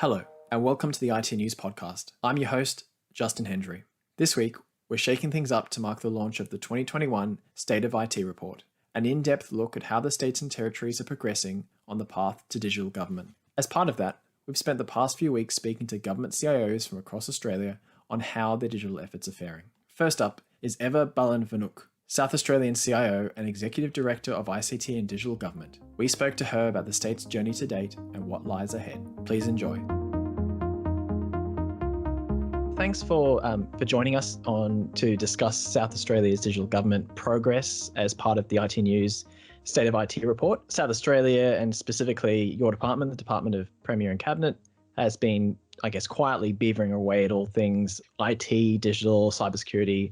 Hello, and welcome to the IT News Podcast. I'm your host, Justin Hendry. This week, we're shaking things up to mark the launch of the 2021 State of IT Report, an in-depth look at how the states and territories are progressing on the path to digital government. As part of that, we've spent the past few weeks speaking to government CIOs from across Australia on how their digital efforts are faring. First up is Eva Balan-Vnuk, South Australian CIO and Executive Director of ICT and Digital Government. We spoke to her about the state's journey to date and what lies ahead. Please enjoy. Thanks for joining us to discuss South Australia's digital government progress as part of the IT News State of IT Report. South Australia, and specifically your department, the Department of Premier and Cabinet, has been, quietly beavering away at all things IT, digital, cybersecurity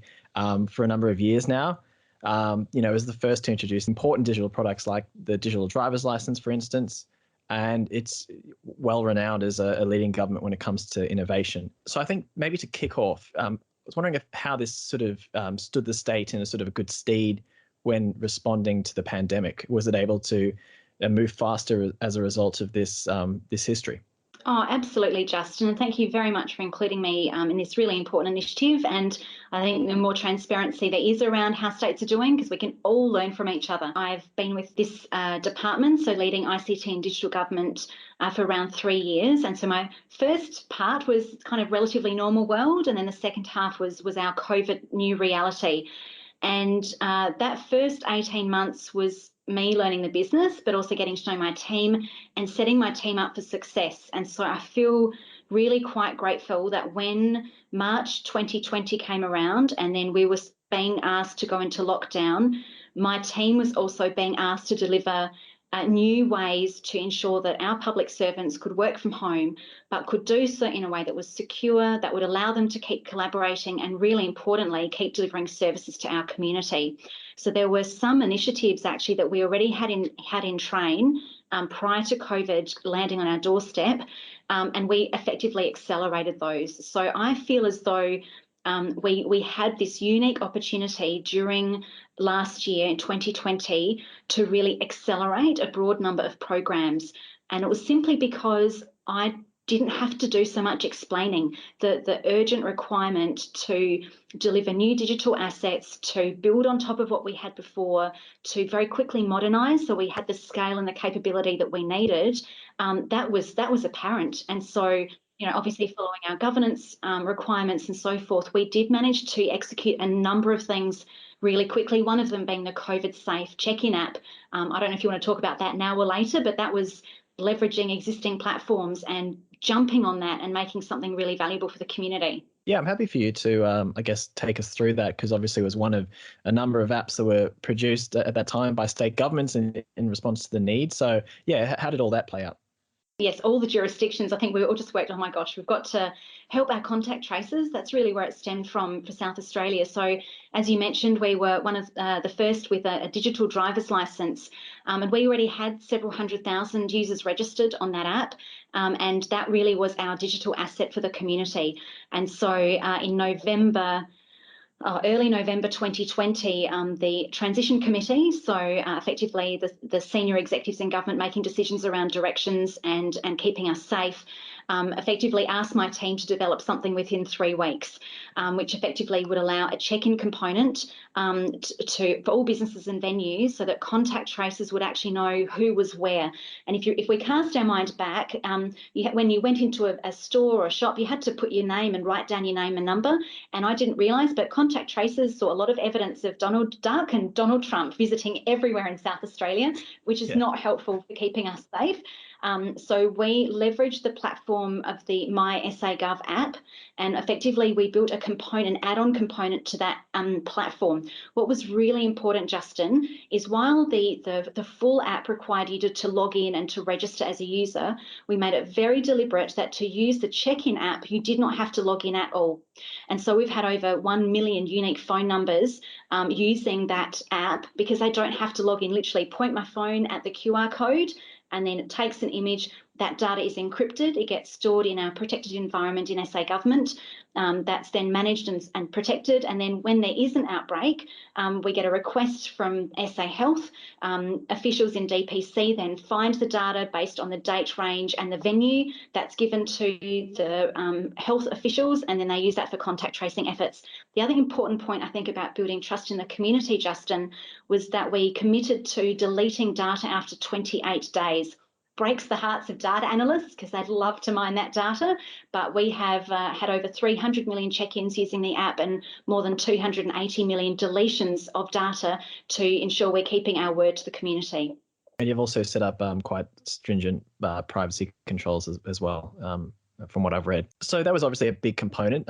for a number of years now. It was the first to introduce important digital products like the digital driver's license, for instance, and it's well renowned as a leading government when it comes to innovation. So I think maybe to kick off, I was wondering how this sort of stood the state in a sort of a good stead when responding to the pandemic. Was it able to move faster as a result of this history? Oh, absolutely, Justin. And thank you very much for including me in this really important initiative. And I think the more transparency there is around how states are doing, because we can all learn from each other. I've been with this department, so leading ICT and digital government for around 3 years. And so my first part was kind of relatively normal world. And then the second half was our COVID new reality. And that first 18 months was me learning the business, but also getting to know my team and setting my team up for success. And so I feel really quite grateful that when March 2020 came around and then we were being asked to go into lockdown, my team was also being asked to deliver new ways to ensure that our public servants could work from home, but could do so in a way that was secure, that would allow them to keep collaborating and, really importantly, keep delivering services to our community. So there were some initiatives actually that we already had in train prior to COVID landing on our doorstep, and we effectively accelerated those. So I feel as though we had this unique opportunity during last year in 2020 to really accelerate a broad number of programs. And it was simply because I didn't have to do so much explaining. The urgent requirement to deliver new digital assets, to build on top of what we had before, to very quickly modernise so we had the scale and the capability that we needed, that was apparent. And so obviously following our governance requirements and so forth, we did manage to execute a number of things really quickly, one of them being the COVID-safe check-in app. I don't know if you want to talk about that now or later, but that was leveraging existing platforms and jumping on that and making something really valuable for the community. Yeah, I'm happy for you to, take us through that, because obviously it was one of a number of apps that were produced at that time by state governments in response to the need. So, yeah, how did all that play out? Yes, all the jurisdictions, I think we all just worked, oh my gosh, we've got to help our contact tracers. That's really where it stemmed from for South Australia. So as you mentioned, we were one of the first with a digital driver's license, and we already had several 100,000 users registered on that app, and that really was our digital asset for the community. And so in early November 2020, the Transition Committee, so effectively the senior executives in government making decisions around directions and keeping us safe, effectively asked my team to develop something within 3 weeks, which effectively would allow a check-in component for all businesses and venues so that contact tracers would actually know who was where. And if we cast our mind back, when you went into a store or a shop, you had to put your name and write down your name and number. And I didn't realise, but contact tracers saw a lot of evidence of Donald Duck and Donald Trump visiting everywhere in South Australia, which is not helpful for keeping us safe. So we leveraged the platform of the My SA.gov app, and effectively we built an add-on component to that platform. What was really important, Justin, is while the full app required you to log in and to register as a user, we made it very deliberate that to use the check-in app, you did not have to log in at all. And so we've had over 1 million unique phone numbers using that app because they don't have to log in. Literally point my phone at the QR code, and then it takes an image, That data is encrypted. It gets stored in a protected environment in SA Government. That's then managed and protected. And then when there is an outbreak, we get a request from SA Health. Officials in DPC then find the data based on the date range and the venue. That's given to the health officials, and then they use that for contact tracing efforts. The other important point, I think, about building trust in the community, Justin, was that we committed to deleting data after 28 days. Breaks the hearts of data analysts because they'd love to mine that data, but we have had over 300 million check-ins using the app and more than 280 million deletions of data to ensure we're keeping our word to the community. And you've also set up quite stringent privacy controls as well, from what I've read. So that was obviously a big component.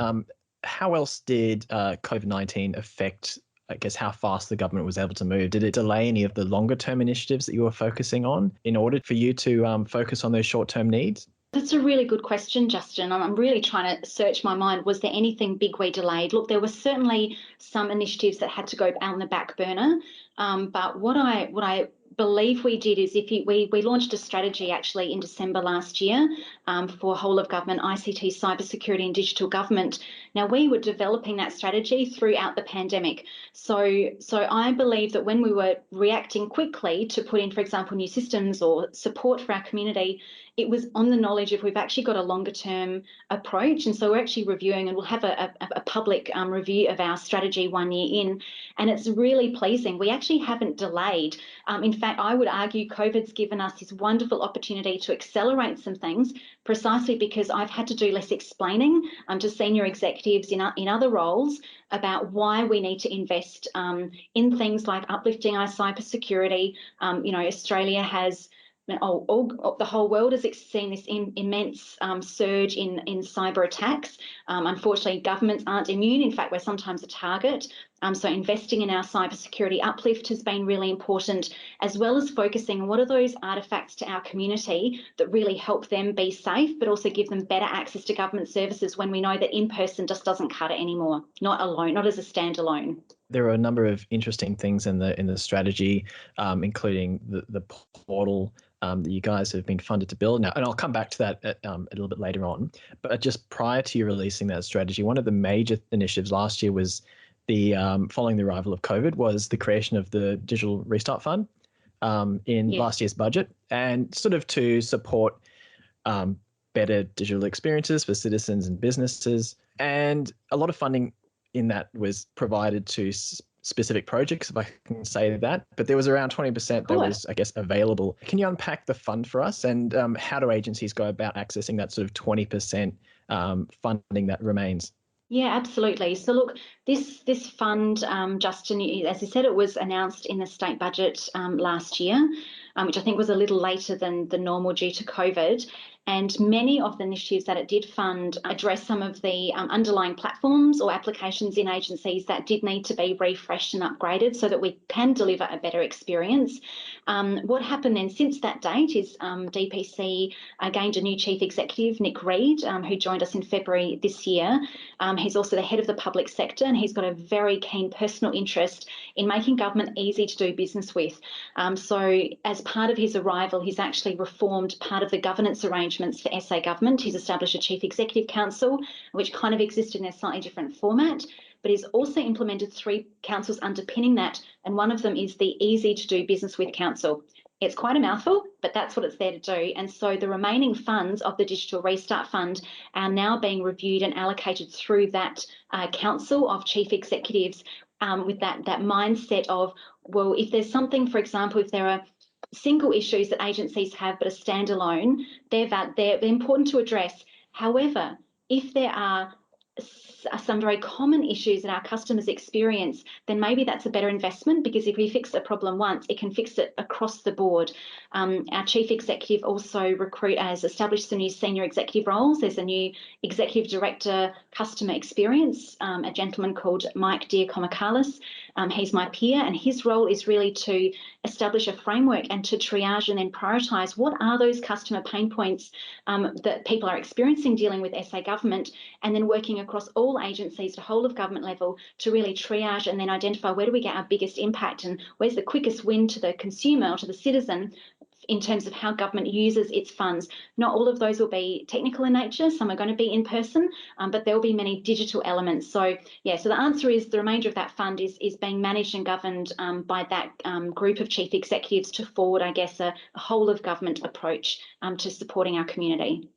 How else did COVID-19 affect, I guess, how fast the government was able to move? Did it delay any of the longer term initiatives that you were focusing on in order for you to focus on those short term needs? That's a really good question, Justin. I'm really trying to search my mind. Was there anything big we delayed? Look, there were certainly some initiatives that had to go out on the back burner. But what I believe we did is we launched a strategy actually in December last year for whole of government ICT, cybersecurity and digital government. Now, we were developing that strategy throughout the pandemic. So I believe that when we were reacting quickly to put in, for example, new systems or support for our community, it was on the knowledge of we've actually got a longer term approach. And so we're actually reviewing, and we'll have a public review of our strategy 1 year in. And it's really pleasing. We actually haven't delayed. In fact, I would argue COVID's given us this wonderful opportunity to accelerate some things precisely because I've had to do less explaining to senior executives in other roles about why we need to invest in things like uplifting our cybersecurity. Australia has the whole world has seen this immense surge in cyber attacks. Unfortunately, governments aren't immune. In fact, we're sometimes a target. So investing in our cybersecurity uplift has been really important, as well as focusing on what are those artefacts to our community that really help them be safe, but also give them better access to government services when we know that in-person just doesn't cut it anymore, not alone, not as a standalone. There are a number of interesting things in the strategy, including the portal that you guys have been funded to build now. And I'll come back to that a little bit later on. But just prior to you releasing that strategy, one of the major initiatives last year was following the arrival of COVID was the creation of the Digital Restart Fund in last year's budget, and sort of to support better digital experiences for citizens and businesses. And a lot of funding in that was provided to specific projects, if I can say that, but there was around 20% that was, I guess, available. Can you unpack the fund for us, and how do agencies go about accessing that sort of 20% funding that remains? Yeah, absolutely. So look, this fund, Justin, as you said, it was announced in the state budget last year, which I think was a little later than the normal due to COVID. And many of the initiatives that it did fund address some of the underlying platforms or applications in agencies that did need to be refreshed and upgraded so that we can deliver a better experience. What happened then since that date is DPC gained a new chief executive, Nick Reid, who joined us in February this year. He's also the head of the public sector, and he's got a very keen personal interest in making government easy to do business with. So as part of his arrival, he's actually reformed part of the governance arrangements for SA Government. He's established a Chief Executive Council, which kind of existed in a slightly different format, but he's also implemented 3 councils underpinning that, and one of them is the Easy to Do Business With Council. It's quite a mouthful, but that's what it's there to do. And so the remaining funds of the Digital Restart Fund are now being reviewed and allocated through that council of chief executives with that mindset of, well, if there's something, for example, if there are single issues that agencies have but are standalone, they're important to address. However, if there are some very common issues that our customers experience, then maybe that's a better investment, because if we fix a problem once, it can fix it across the board. Our chief executive also has established some new senior executive roles. There's a new executive director customer experience, a gentleman called Mike Diakomakalis. He's my peer, and his role is really to establish a framework and to triage and then prioritise what are those customer pain points that people are experiencing dealing with SA Government, and then working across all agencies to whole of government level to really triage and then identify where do we get our biggest impact and where's the quickest win to the consumer or to the citizen in terms of how government uses its funds. Not all of those will be technical in nature. Some are going to be in person, but there will be many digital elements. So yeah, so the answer is the remainder of that fund is being managed and governed by that group of chief executives to forward, I guess, a whole of government approach to supporting our community.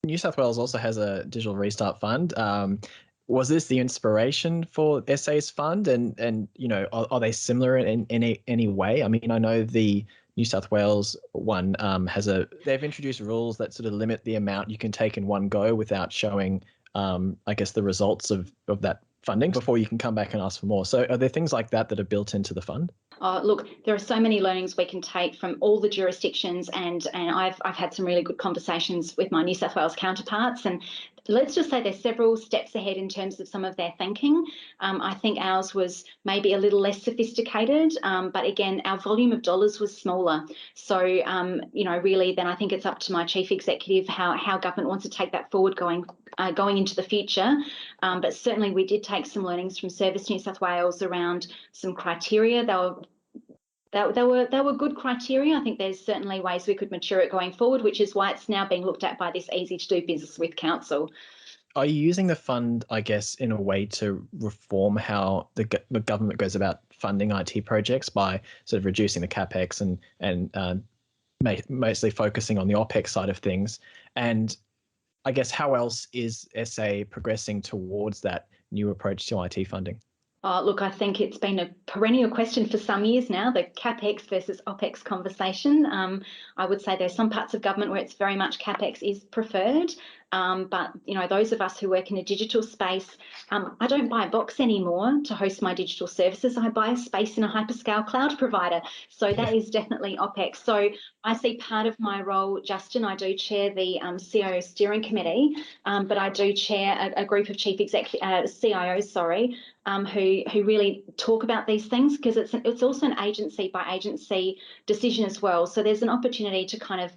New South Wales also has a digital restart fund. Was this the inspiration for SA's fund, and are they similar in any way? I mean, I know the New South Wales one they've introduced rules that sort of limit the amount you can take in one go without showing, I guess, the results of that funding before you can come back and ask for more. So are there things like that are built into the fund? Look, there are so many learnings we can take from all the jurisdictions, and I've had some really good conversations with my New South Wales counterparts, and let's just say they're several steps ahead in terms of some of their thinking. I think ours was maybe a little less sophisticated, but again, our volume of dollars was smaller. So, really, then I think it's up to my chief executive how government wants to take that forward going into the future. But certainly we did take some learnings from Service New South Wales around some criteria. They were good criteria. I think there's certainly ways we could mature it going forward, which is why it's now being looked at by this Easy to Do Business with Council. Are you using the fund, I guess, in a way to reform how the government goes about funding IT projects by sort of reducing the capex and mostly focusing on the OPEX side of things? And I guess how else is SA progressing towards that new approach to IT funding? Look, I think it's been a perennial question for some years now, the CapEx versus OPEX conversation. I would say there's some parts of government where it's very much CapEx is preferred. But, those of us who work in a digital space, I don't buy a box anymore to host my digital services. I buy a space in a hyperscale cloud provider. So that is definitely OPEX. So I see part of my role, Justin, I do chair the CIO steering committee, but I do chair a group of chief CIOs, who really talk about these things, because it's also an agency by agency decision as well. So there's an opportunity to kind of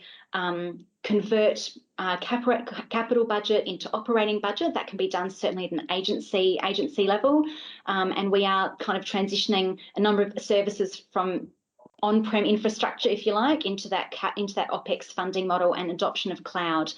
convert capital budget into operating budget. That can be done certainly at an agency level, and we are kind of transitioning a number of services from on-prem infrastructure, if you like, into that OPEX funding model and adoption of cloud.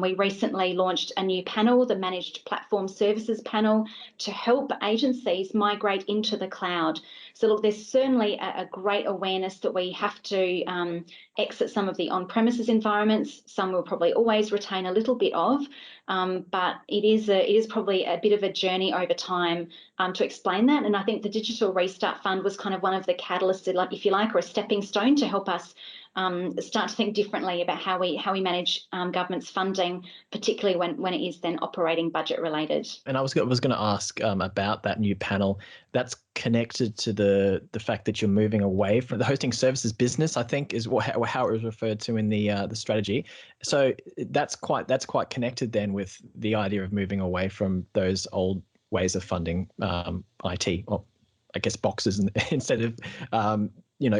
We recently launched a new panel, the Managed Platform Services panel, to help agencies migrate into the cloud. So look, there's certainly a great awareness that we have to exit some of the on-premises environments. Some will probably always retain a little bit of, but it is probably a bit of a journey over time to explain that. And I think the Digital Restart Fund was kind of one of the catalysts, if you like, or a stepping stone to help us start to think differently about how we manage government's funding, particularly when it is then operating budget related. And I was going to ask about that new panel. That's connected to the fact that you're moving away from the hosting services business, I think, is how it was referred to in the strategy. So that's quite connected then with the idea of moving away from those old ways of funding IT, or I guess boxes instead of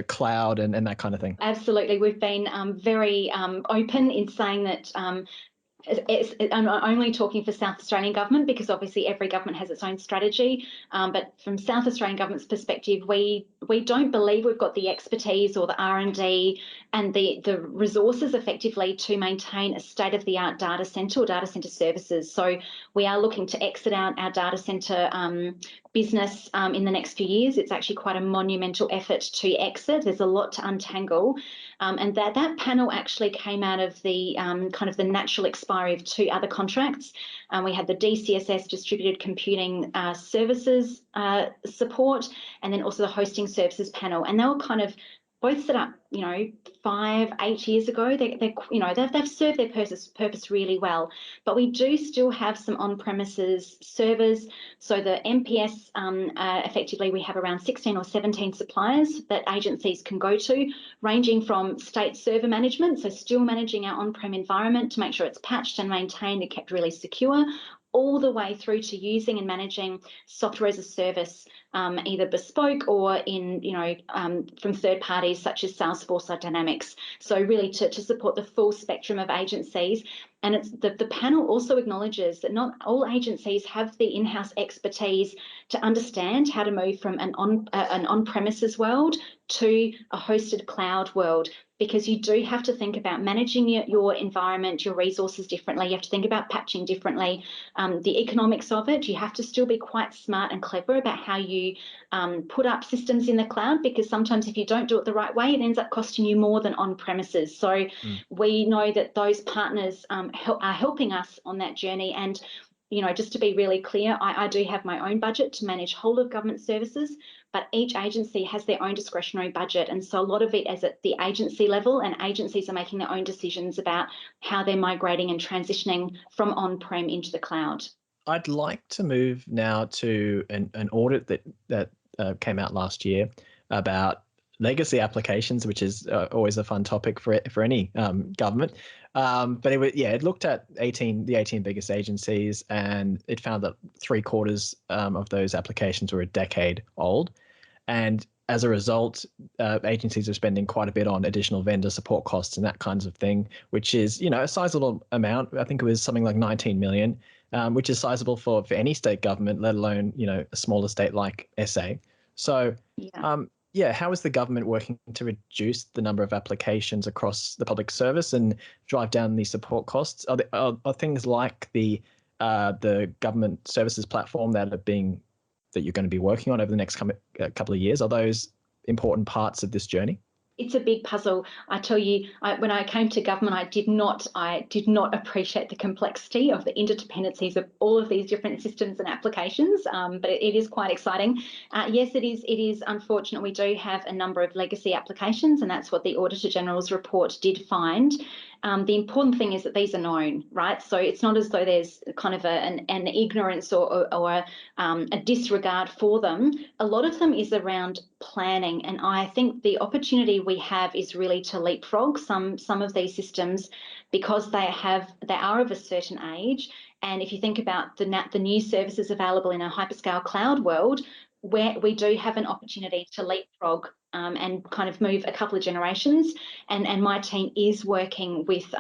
cloud and that kind of thing. Absolutely. We've been very open in saying that I'm only talking for South Australian government, because obviously every government has its own strategy. But from South Australian government's perspective, we don't believe we've got the expertise or the R&D and the resources effectively to maintain a state-of-the-art data centre or data centre services. So we are looking to exit out our data centre business in the next few years. It's actually quite a monumental effort to exit. There's a lot to untangle. And that panel actually came out of the kind of the natural expiry of two other contracts. We had the DCSS distributed computing services support, and then also the hosting services panel. And they were kind of both set up, 5-8 years ago. They've served their purpose really well. But we do still have some on-premises servers. So the MPS, effectively, we have around 16 or 17 suppliers that agencies can go to, ranging from state server management, so still managing our on-prem environment to make sure it's patched and maintained and kept really secure, all the way through to using and managing software as a service, either bespoke or from third parties such as Salesforce or Dynamics. So really to support the full spectrum of agencies. And it's the panel also acknowledges that not all agencies have the in-house expertise to understand how to move from an on-premises world to a hosted cloud world, because you do have to think about managing your environment, your resources differently. You have to think about patching differently. The economics of it, you have to still be quite smart and clever about how you put up systems in the cloud, because sometimes if you don't do it the right way, it ends up costing you more than on premises. So we know that those partners are helping us on that journey. And just to be really clear, I do have my own budget to manage whole of government services, but each agency has their own discretionary budget. And so a lot of it is at the agency level, and agencies are making their own decisions about how they're migrating and transitioning from on-prem into the cloud. I'd like to move now to an audit that came out last year about legacy applications, which is always a fun topic for any government. But it looked at the 18 biggest agencies, and it found that 3/4 of those applications were a decade old. And as a result, agencies are spending quite a bit on additional vendor support costs and that kinds of thing, which is, a sizable amount. I think it was something like 19 million, which is sizable for any state government, let alone, a smaller state like SA. So, how is the government working to reduce the number of applications across the public service and drive down the support costs? Are things like the government services platform that you're going to be working on over the next couple of years, are those important parts of this journey? It's a big puzzle. I tell you, when I came to government, I did not appreciate the complexity of the interdependencies of all of these different systems and applications. But it is quite exciting. Yes, it is unfortunate. We do have a number of legacy applications, and that's what the Auditor General's report did find. The important thing is that these are known, right? So it's not as though there's kind of an ignorance or a disregard for them. A lot of them is around planning, and I think the opportunity we have is really to leapfrog some of these systems, because they are of a certain age. And if you think about the new services available in a hyperscale cloud world, where we do have an opportunity to leapfrog and kind of move a couple of generations, and my team is working with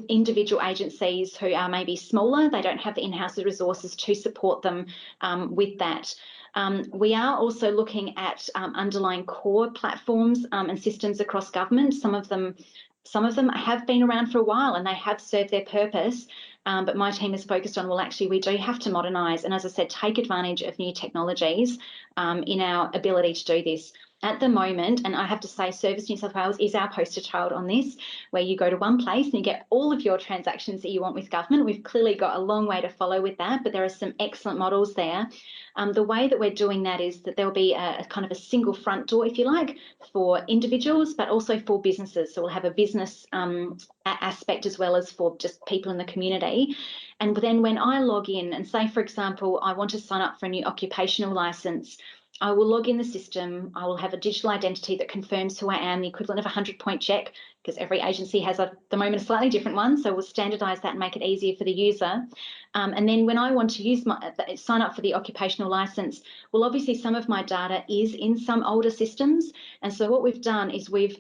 individual agencies who are maybe smaller. They don't have the in-house resources to support them with that. We are also looking at underlying core platforms and systems across government. Some of them have been around for a while and they have served their purpose. But my team is focused on, we do have to modernise and, as I said, take advantage of new technologies in our ability to do this. At the moment, and I have to say, Service New South Wales is our poster child on this, where you go to one place and you get all of your transactions that you want with government. We've clearly got a long way to follow with that, but there are some excellent models there. The way that we're doing that is that there'll be a kind of a single front door, if you like, for individuals, but also for businesses. So we'll have a business aspect as well as for just people in the community. And then when I log in and say, for example, I want to sign up for a new occupational licence, I will log in the system. I will have a digital identity that confirms who I am, the equivalent of a 100-point check, because every agency has at the moment a slightly different one. So we'll standardise that and make it easier for the user. And then when I want to sign up for the occupational licence, well, obviously some of my data is in some older systems. And so what we've done is we've,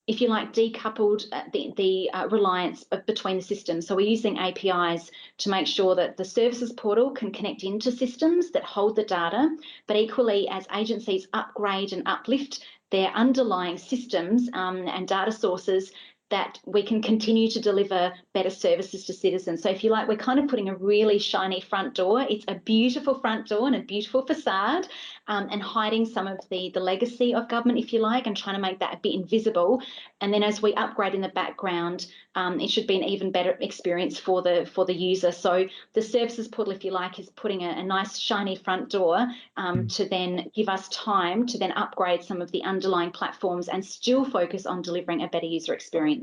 if you like, decoupled the reliance between the systems. So we're using APIs to make sure that the services portal can connect into systems that hold the data, but equally as agencies upgrade and uplift their underlying systems and data sources, that we can continue to deliver better services to citizens. So if you like, we're kind of putting a really shiny front door. It's a beautiful front door and a beautiful facade, and hiding some of the legacy of government, if you like, and trying to make that a bit invisible. And then as we upgrade in the background, it should be an even better experience for the user. So the services portal, if you like, is putting a nice shiny front door to then give us time to then upgrade some of the underlying platforms and still focus on delivering a better user experience.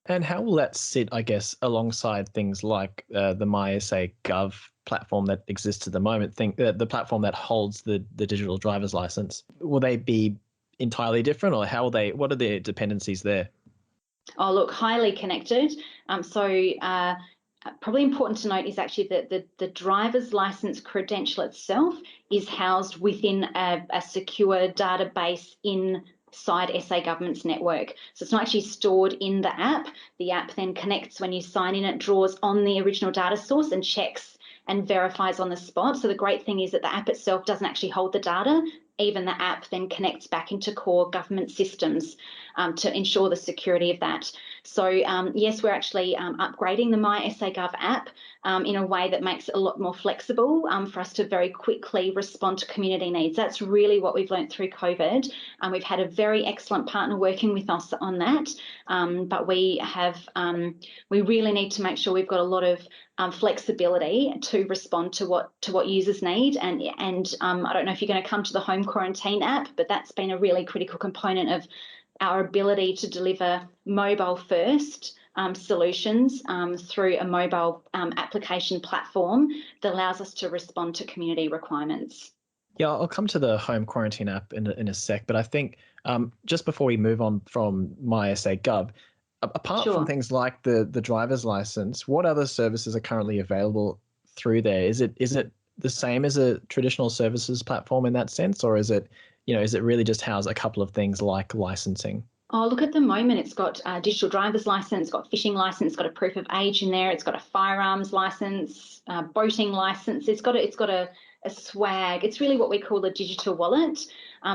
And how will that sit, I guess, alongside things like the MySA Gov platform that exists at the moment? The platform that holds the digital driver's license. Will they be entirely different, or what are the dependencies there? Oh, look, highly connected. Probably important to note is actually that the driver's license credential itself is housed within a secure database inside SA Government's network. So it's not actually stored in the app. The app then connects when you sign in. It draws on the original data source and checks and verifies on the spot. So the great thing is that the app itself doesn't actually hold the data. even the app then connects back into core government systems to ensure the security of that. So yes, we're actually upgrading the My SA Gov app in a way that makes it a lot more flexible for us to very quickly respond to community needs. That's really what we've learnt through COVID. We've had a very excellent partner working with us on that, but we really need to make sure we've got a lot of flexibility to respond to what users need. And I don't know if you're going to come to the home quarantine app, but that's been a really critical component of our ability to deliver mobile first solutions through a mobile application platform that allows us to respond to community requirements. Yeah, I'll come to the home quarantine app in a sec, but I think just before we move on from My SA Gov, apart from Sure. things like the driver's license, what other services are currently available through there? Is it the same as a traditional services platform in that sense, or is it really just house a couple of things like licensing? Oh, look, at the moment it's got a digital driver's license, got fishing license, got a proof of age in there, it's got a firearms license, boating license. It's got a swag. It's really what we call a digital wallet.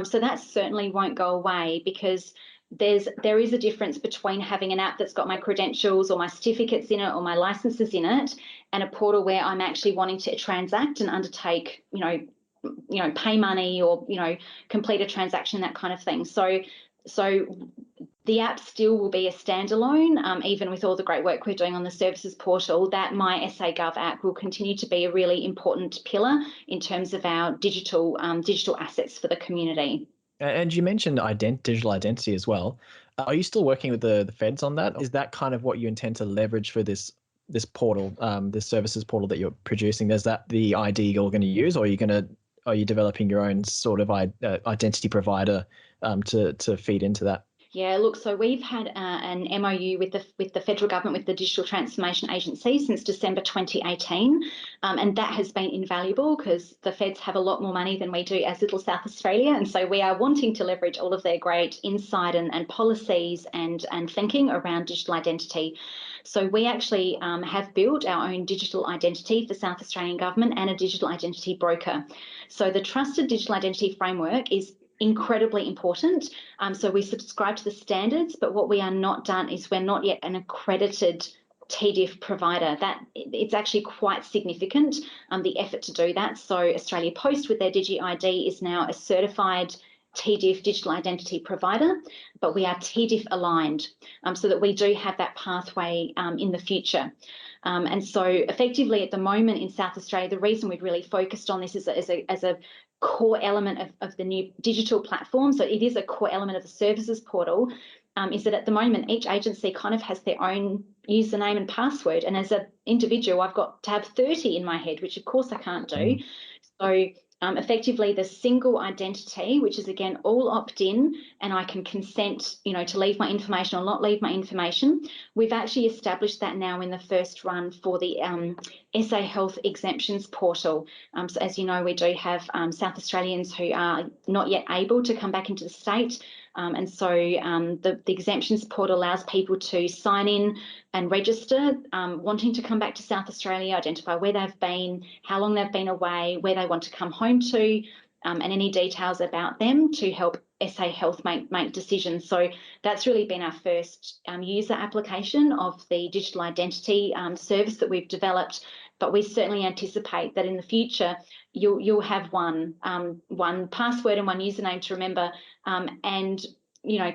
So that certainly won't go away, because there is a difference between having an app that's got my credentials or my certificates in it or my licenses in it, and a portal where I'm actually wanting to transact and undertake, pay money or, complete a transaction, that kind of thing. So the app still will be a standalone, even with all the great work we're doing on the services portal. That My SA Gov app will continue to be a really important pillar in terms of our digital assets for the community. And you mentioned digital identity as well. Are you still working with the feds on that? Is that kind of what you intend to leverage for this portal, this services portal that you're producing? Is that the ID you're going to use, or are you developing your own sort of identity provider to feed into that? Yeah, look, so we've had an MOU with the federal government, with the Digital Transformation Agency, since December 2018, and that has been invaluable because the feds have a lot more money than we do as little South Australia, and so we are wanting to leverage all of their great insight and policies and thinking around digital identity. So we actually have built our own digital identity for South Australian government and a digital identity broker. So the Trusted Digital Identity Framework is incredibly important. So we subscribe to the standards, but what we are not done is we're not yet an accredited TDIF provider. That it's actually quite significant, the effort to do that. So Australia Post with their DigiID is now a certified TDIF digital identity provider, but we are TDIF aligned, so that we do have that pathway in the future. And so effectively at the moment in South Australia, the reason we've really focused on this is as a core element of the new digital platform, so it is a core element of the services portal, is that at the moment each agency kind of has their own username and password, and as an individual I've got to have 30 in my head, which of course I can't do. So effectively the single identity, which is again all opt-in, and I can consent, to leave my information or not leave my information. We've actually established that now in the first run for the SA Health exemptions portal. So as you know, we do have South Australians who are not yet able to come back into the state. And so the exemptions portal allows people to sign in and register, wanting to come back to South Australia, identify where they've been, how long they've been away, where they want to come home to, and any details about them to help SA Health make decisions. So that's really been our first user application of the digital identity service that we've developed. But we certainly anticipate that in the future you'll have one password and one username to remember, and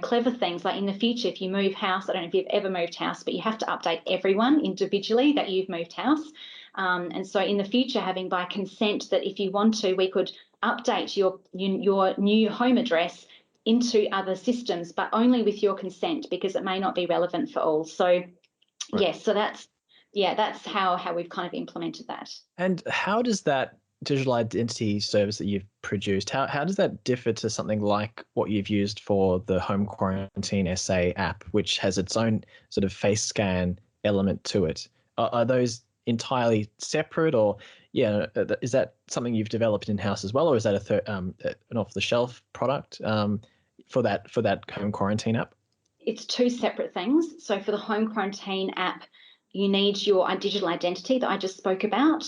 clever things like in the future, if you move house, I don't know if you've ever moved house, but you have to update everyone individually that you've moved house. And so in the future, having by consent that if you want to, we could update your new home address into other systems, but only with your consent, because it may not be relevant for all. So right. Yes, so that's how we've kind of implemented that. And how does that digital identity service that you've produced, how does that differ to something like what you've used for the Home Quarantine SA app, which has its own sort of face scan element to it? Are those entirely separate, or is that something you've developed in-house as well, or is that an off-the-shelf product for that Home Quarantine app? It's two separate things. So for the Home Quarantine app, you need your digital identity that I just spoke about.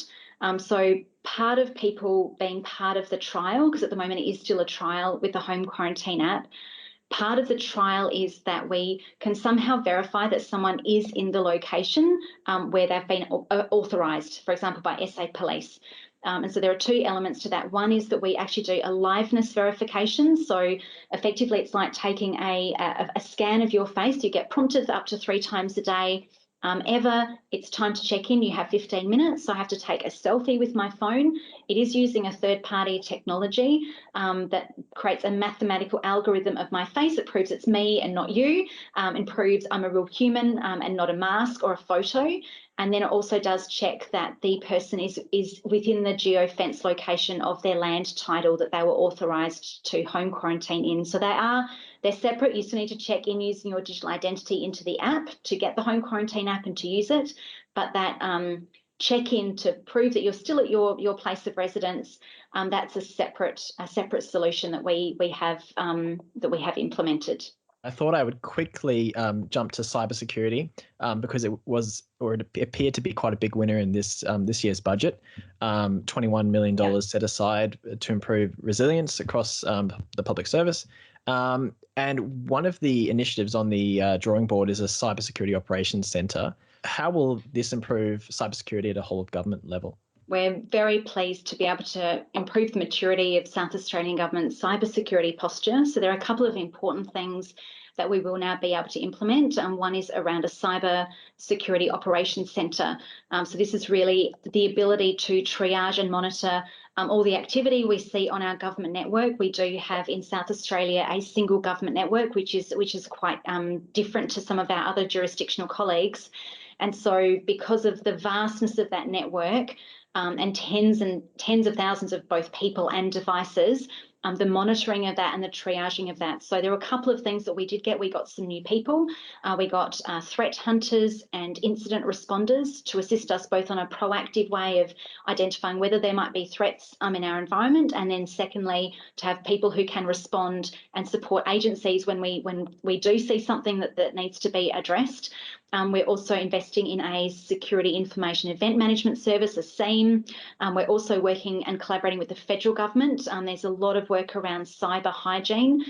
So part of people being part of the trial, because at the moment it is still a trial with the home quarantine app, part of the trial is that we can somehow verify that someone is in the location where they've been authorised, for example, by SA Police. And so there are two elements to that. One is that we actually do a liveness verification. So effectively, it's like taking a scan of your face. You get prompted up to 3 times a day. Eva, it's time to check in. You have 15 minutes. So I have to take a selfie with my phone. It is using a third-party technology that creates a mathematical algorithm of my face. It proves it's me and not you, and proves I'm a real human and not a mask or a photo. And then it also does check that the person is within the geofence location of their land title that they were authorised to home quarantine in. So they're separate. You still need to check in using your digital identity into the app to get the home quarantine app and to use it. But that check-in to prove that you're still at your place of residence, that's a separate solution that we have implemented. I thought I would quickly jump to cybersecurity because it appeared to be quite a big winner in this year's budget. $21 million set aside to improve resilience across the public service. And one of the initiatives on the drawing board is a cybersecurity operations centre. How will this improve cybersecurity at a whole of government level? We're very pleased to be able to improve the maturity of South Australian Government's cybersecurity posture. So there are a couple of important things that we will now be able to implement. One is around a cyber security operations centre. So this is really the ability to triage and monitor all the activity we see on our government network. We do have in South Australia a single government network, which is quite different to some of our other jurisdictional colleagues. And so because of the vastness of that network, and tens of thousands of both people and devices, the monitoring of that and the triaging of that. So there were a couple of things that we did get. We got some new people. We got threat hunters and incident responders to assist us both on a proactive way of identifying whether there might be threats in our environment, and then secondly, to have people who can respond and support agencies when we do see something that needs to be addressed. We're also investing in a security information event management service, a SEAM. We're also working and collaborating with the federal government. There's a lot of work around cyber hygiene,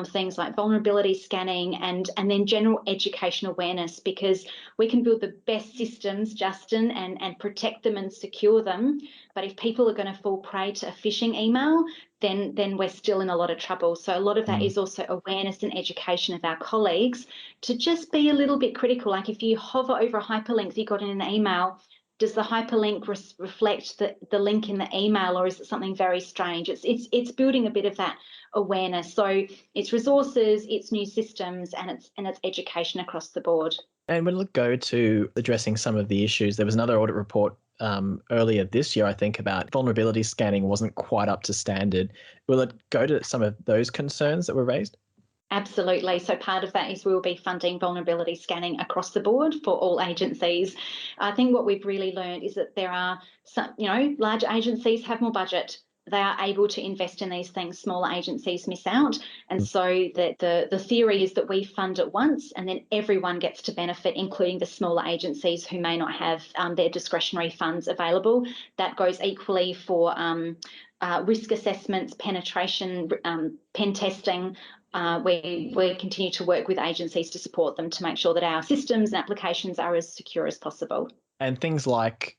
things like vulnerability scanning and then general education awareness, because we can build the best systems, Justin, and protect them and secure them. But if people are going to fall prey to a phishing email, then we're still in a lot of trouble. So a lot of that is also awareness and education of our colleagues to just be a little bit critical. Like if you hover over a hyperlink that you got in an email, does the hyperlink reflect the link in the email, or is it something very strange? It's building a bit of that awareness. So it's resources, it's new systems, and it's education across the board. And we'll go to addressing some of the issues. There was another audit report earlier this year, I think, about vulnerability scanning wasn't quite up to standard. Will it go to some of those concerns that were raised? Absolutely. So part of that is we will be funding vulnerability scanning across the board for all agencies. I think what we've really learned is that there are some, large agencies have more budget. They are able to invest in these things. Smaller agencies miss out. And so the theory is that we fund it once and then everyone gets to benefit, including the smaller agencies who may not have their discretionary funds available. That goes equally for risk assessments, penetration, pen testing. We continue to work with agencies to support them to make sure that our systems and applications are as secure as possible. And things like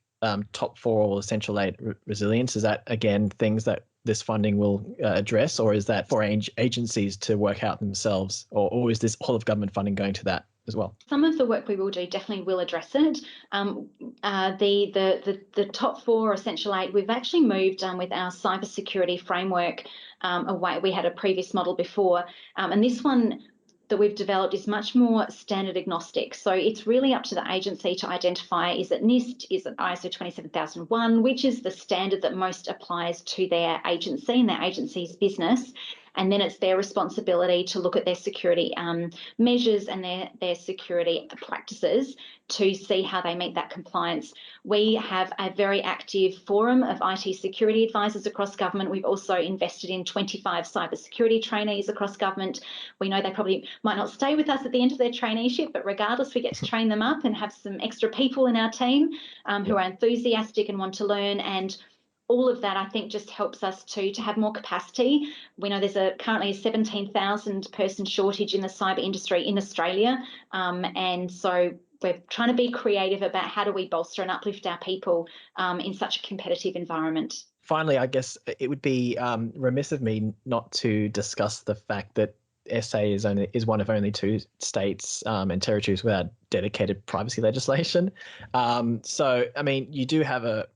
top 4 or essential 8 resilience, is that, again, things that this funding will address, or is that for agencies to work out themselves, or is this whole of government funding going to that as well? Some of the work we will do definitely will address it. The top 4 or essential 8, we've actually moved with our cybersecurity framework away. We had a previous model before, and this one that we've developed is much more standard agnostic. So it's really up to the agency to identify, is it NIST, is it ISO 27001, which is the standard that most applies to their agency and their agency's business. And then it's their responsibility to look at their security measures and their security practices to see how they meet that compliance. We have a very active forum of IT security advisors across government. We've also invested in 25 cybersecurity trainees across government. We know they probably might not stay with us at the end of their traineeship, but regardless, we get to train them up and have some extra people in our team who are enthusiastic and want to learn. And all of that, I think, just helps us to have more capacity. We know there's currently a 17,000 person shortage in the cyber industry in Australia. And so we're trying to be creative about how do we bolster and uplift our people in such a competitive environment. Finally, I guess it would be remiss of me not to discuss the fact that SA is one of only 2 states and territories without dedicated privacy legislation. So, I mean, you do have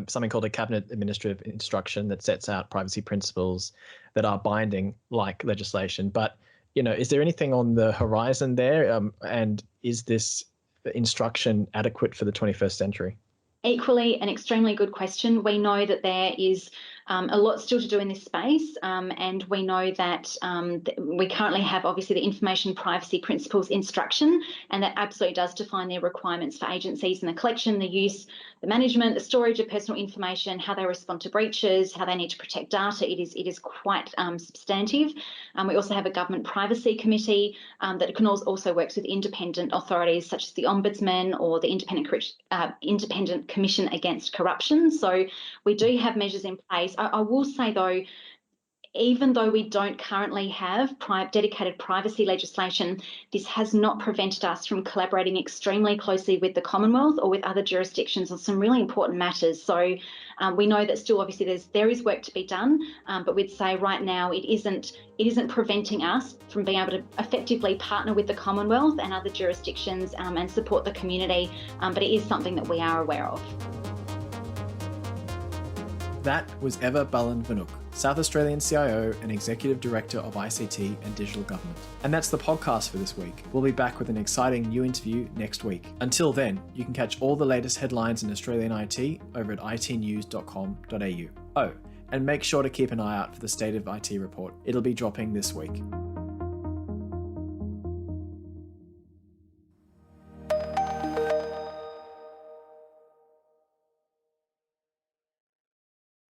something called a cabinet administrative instruction that sets out privacy principles that are binding, like legislation. But is there anything on the horizon there? And is this instruction adequate for the 21st century? Equally, an extremely good question. We know that there is a lot still to do in this space, and we know that we currently have obviously the Information Privacy Principles instruction, and that absolutely does define their requirements for agencies in the collection, the use, the management, the storage of personal information, how they respond to breaches, how they need to protect data. It is quite substantive. We also have a Government Privacy Committee that can also works with independent authorities such as the Ombudsman or the Independent Commission Against Corruption. So we do have measures in place. I will say, though, even though we don't currently have dedicated privacy legislation, this has not prevented us from collaborating extremely closely with the Commonwealth or with other jurisdictions on some really important matters. So we know that still obviously there is work to be done, but we'd say right now it isn't preventing us from being able to effectively partner with the Commonwealth and other jurisdictions and support the community, but it is something that we are aware of. That was Eva Balan-Vnuk, South Australian CIO and Executive Director of ICT and Digital Government. And that's the podcast for this week. We'll be back with an exciting new interview next week. Until then, you can catch all the latest headlines in Australian IT over at itnews.com.au. Oh, and make sure to keep an eye out for the State of IT report. It'll be dropping this week.